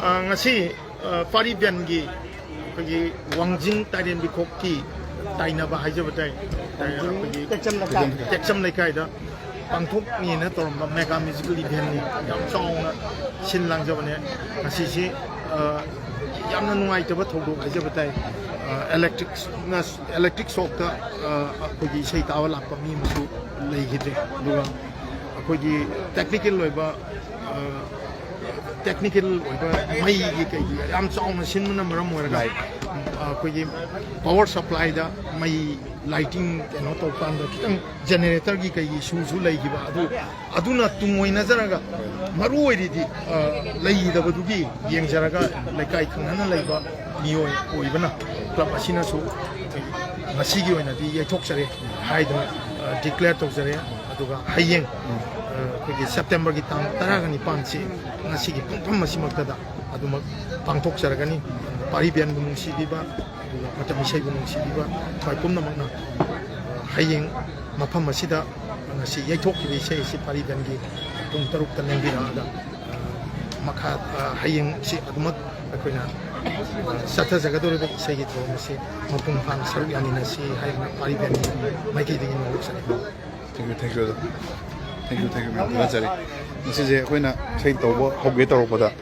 ngasi paribian gi pagi wangjing tarian bikokki tainaba haijabatai tekcham laikai da pangthok ni na torma mega musical event ni yam chongna sinlang jabane ngasi si yamna nungai taba thodu haijabatai electric shock ta pagi sei tawa lakpa mi musu leihide duga pagi technical loiba technical mai gi kai yam chong sin na maram moraga kogi power supply da mai lighting no to pan da kitang generator gi kai su su lai gi ba adu na tumoi na jaraga maru oi di lai da bu gi yeng jaraga lai kai khang na lai ba mioi oi bana club asina su ngasi gi oina di ye thok sare hai da declare tok sare aduga hayeng kogi September gi tang taragani panchi ngasi gi pam masimakta da aduma pangthok saragani paribian bunung sibiba mata misai bunung sibiba pai pumna makna hayeng mafam masida ngasi yaithok ki sei si paribian gi pung taruk ta nengira da makha hayeng si aduma akoina satha jaga dore be sei gi to masi mapung phan saru yani na si hayeng paribian gi mai ki ding no sari thank you 맞아요. 이제 저희나 저희 또 뭐 하게 또 보다